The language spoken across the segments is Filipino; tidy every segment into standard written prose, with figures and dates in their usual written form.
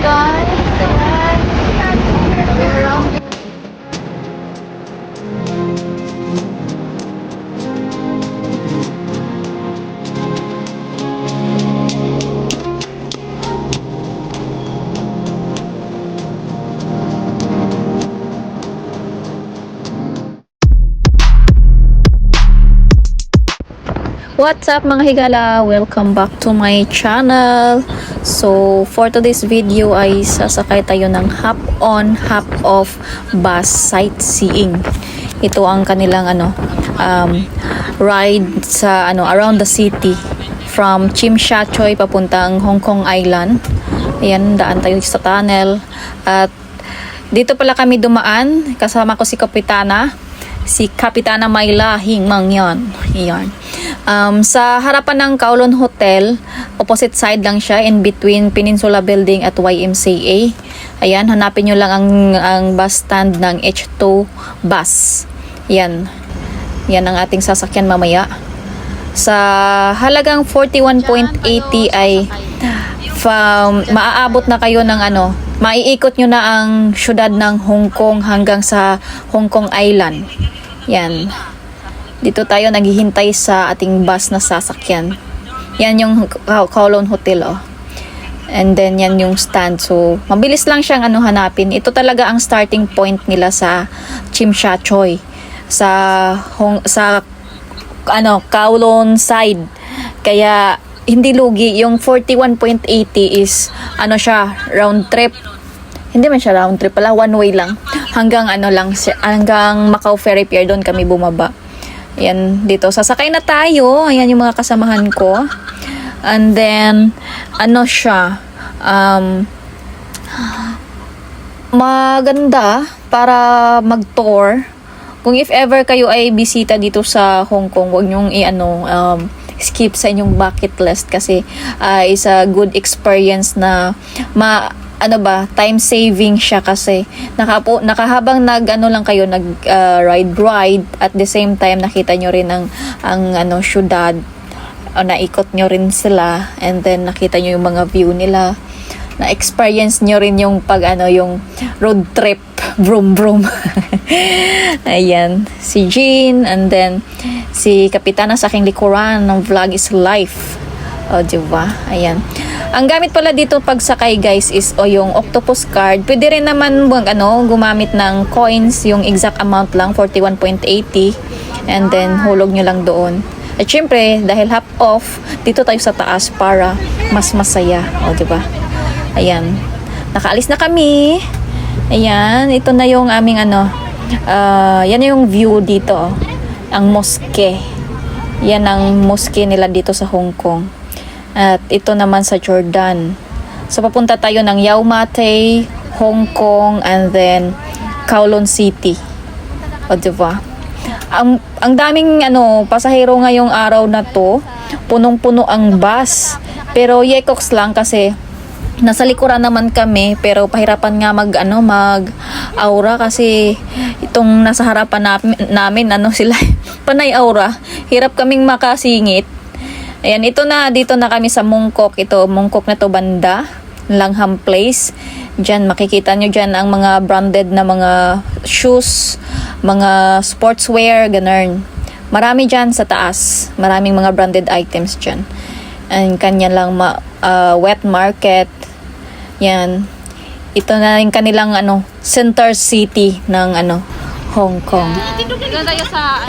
guys. Ayan. We're around. What's up mga higala? Welcome back to my channel. So for today's video ay sasakay tayo ng hop on hop off bus sightseeing. Ito ang kanilang ride sa around the city from Tsim Sha Tsui papuntang Hong Kong Island. Ayan, daan tayo sa tunnel at dito pala kami dumaan. Kasama ko si Kapitana Myla Hing Mangyan. Ayan. Sa harapan ng Kowloon Hotel, opposite side lang siya, in between Peninsula Building at YMCA. Ayan, hanapin nyo lang ang bus stand ng H2 bus. Yan. Yan ang ating sasakyan mamaya. Sa halagang 41.80 ay maaabot na kayo ng maiikot nyo na ang syudad ng Hong Kong hanggang sa Hong Kong Island. Yan. Dito tayo naghihintay sa ating bus na sasakyan. Yan yung Kowloon Hotel, oh. And then yan yung stand. So, mabilis lang siyang hanapin. Ito talaga ang starting point nila sa Tsim Sha Tsui. Sa Kowloon side. Kaya hindi lugi. Yung 41.80 is siya, round trip. Hindi man siya round trip pala, one way lang. Hanggang hanggang Macau Ferry Pier, doon kami bumaba. Ayan, dito. Sasakay na tayo. Ayan yung mga kasamahan ko. And then, siya. Maganda para mag-tour. Kung if ever kayo ay bisita dito sa Hong Kong, huwag nyong skip sa inyong bucket list kasi is a good experience na time saving siya kasi nakahabang lang kayo ride at the same time nakita nyo rin ang syudad, naikot nyo rin sila, and then nakita nyo yung mga view nila, na experience nyo rin yung yung road trip, vroom vroom. Ayan, si Jean, and then si Kapitana sa aking likuran ng Vlog is Life. O, diba? Ayan. Ang gamit pala dito pagsakay guys is yung octopus card. Pwede rin naman gumamit ng coins, yung exact amount lang, 41.80. And then hulog nyo lang doon. At syempre, dahil half off, dito tayo sa taas para mas masaya. O, diba? Ayan. Nakaalis na kami. Ayan. Ito na yung aming yan yung view dito. Ang mosque. Yan ang mosque nila dito sa Hong Kong. At ito naman sa Jordan. So papunta tayo ng Yau Ma Tei, Hong Kong, and then Kowloon City. O diba? Ang daming pasahero ngayong araw na to. Punong-puno ang bus. Pero yekoks lang kasi nasa likuran naman kami, pero pahirapan nga mag-aura kasi itong nasa harapan namin sila panay aura. Hirap kaming makasingit. Ayan, dito na kami sa Mongkok. Mongkok na to banda, Langham Place. Diyan, makikita nyo dyan ang mga branded na mga shoes, mga sportswear, ganun. Marami dyan sa taas. Maraming mga branded items dyan. And kanya lang wet market. Yan. Ito na yung kanilang center city ng Hong Kong.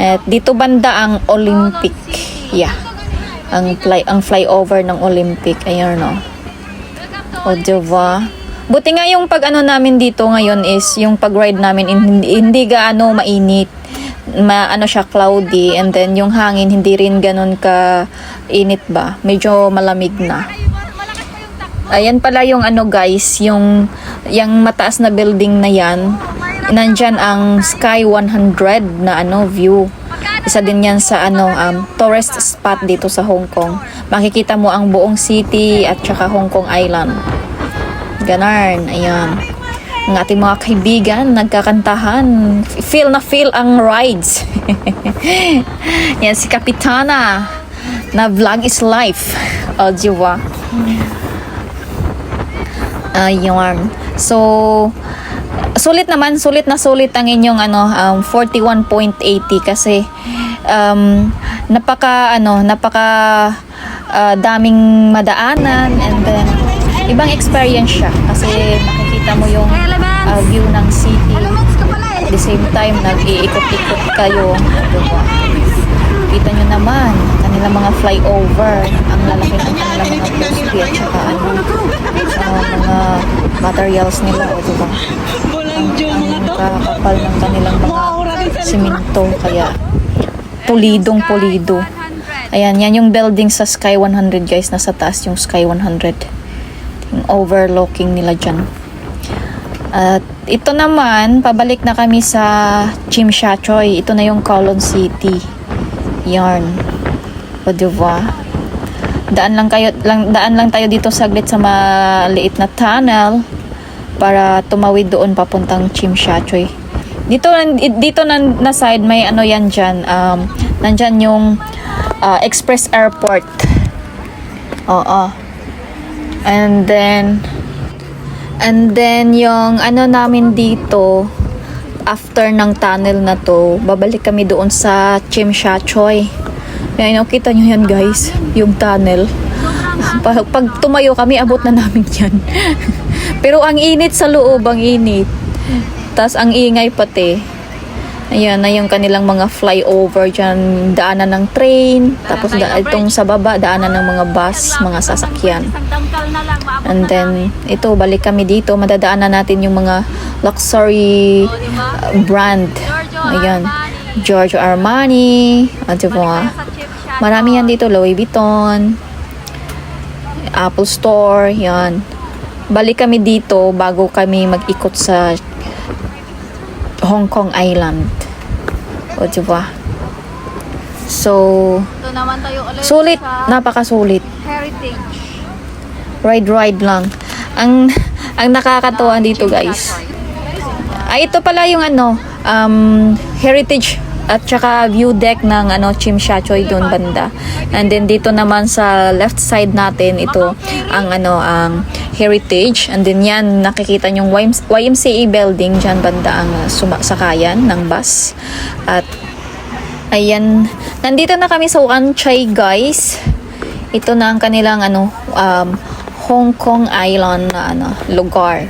At dito banda ang Olympic. Yeah. Ang flyover ng Olympic. Ayun, no. O, diba? Buti nga yung pag namin dito ngayon is yung pag-ride namin hindi gaano mainit. Siya cloudy, and then yung hangin hindi rin ganun ka init ba. Medyo malamig na. Ayan pala yung guys, yung mataas na building na yan. Nandyan ang Sky 100 na view. Isa din yan sa tourist spot dito sa Hong Kong. Makikita mo ang buong city at saka Hong Kong Island. Ganun, ayan. Ang ating mga kaibigan, nagkakantahan. Feel na feel ang rides. Yan si Kapitana na Vlog is Life. O, diba? Yarn. So, sulit naman, sulit na sulit ang inyong 41.80 kasi napaka daming madaanan, and then ibang experience siya kasi makikita mo yung view ng city at the same time nag-iikot-ikot kayo, diba? Kita nyo naman kanilang mga flyover, ang lalaki ng kanilang mga poste at saka mga materials nila, diba? Ang kakapal ng kanilang mga simento, kaya pulidong pulido. Ayan, yan yung building sa Sky 100 guys, nasa taas yung Sky 100, yung overlooking nila dyan. At ito naman, pabalik na kami sa Chimshachoy. Ito na yung Kowloon City. Yarn. O diba? Daan lang tayo dito saglit sa maliit na tunnel para tumawid doon papuntang Chimshachoy. Dito na side may yan dyan. Nandyan yung Express Airport. Oo. And then yung namin dito, after ng tunnel na to, babalik kami doon sa Chimshachoy. Yan, kita nyo yan guys, yung tunnel. Pag tumayo kami, abot na namin yan. Pero ang init sa loob, ang init. Tas ang ingay pati. Ayan na yung kanilang mga flyover dyan, daanan ng train, tapos itong sa baba, daanan ng mga bus, mga sasakyan. And then, ito, balik kami dito, madadaanan natin yung mga luxury brand. Ayan, Giorgio Armani, diba? Marami yan dito, Louis Vuitton, Apple Store, yan. Balik kami dito bago kami mag-ikot sa Hong Kong Island. O diba? So, ito naman tayo ulit sulit, sa napakasulit. Heritage. Ride lang. Ang nakakatuwa dito, guys. Ito pala yung heritage at saka view deck ng Chimshachoy doon banda. And then dito naman sa left side natin, ito ang ang heritage. And then yan, nakikita yung YMCA building dyan banda ang sakayan ng bus. At ayan, nandito na kami sa Wan Chai guys. Ito na ang kanilang Hong Kong Island na lugar.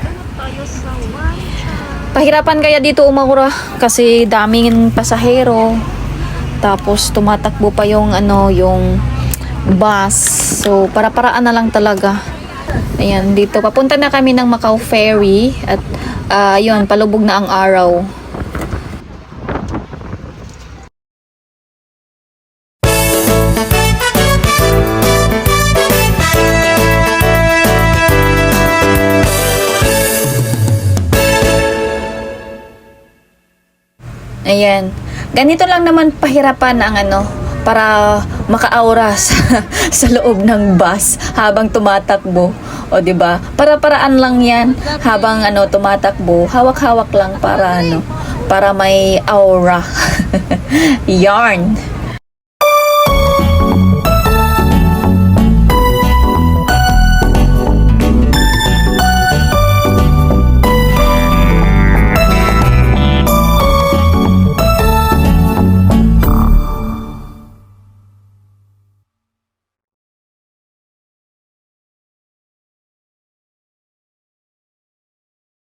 Pahirapan kaya dito umahura kasi daming pasahero. Tapos tumatakbo pa yung yung bus. So para-paraan na lang talaga. Ayan, dito papunta na kami ng Macau Ferry at yun, palubog na ang araw. Ayan. Ganito lang naman pahirapan ang para makaaura sa loob ng bus habang tumatakbo. O 'di ba? Para-paraan lang 'yan habang tumatakbo. Hawak-hawak lang para para may aura. Yarn.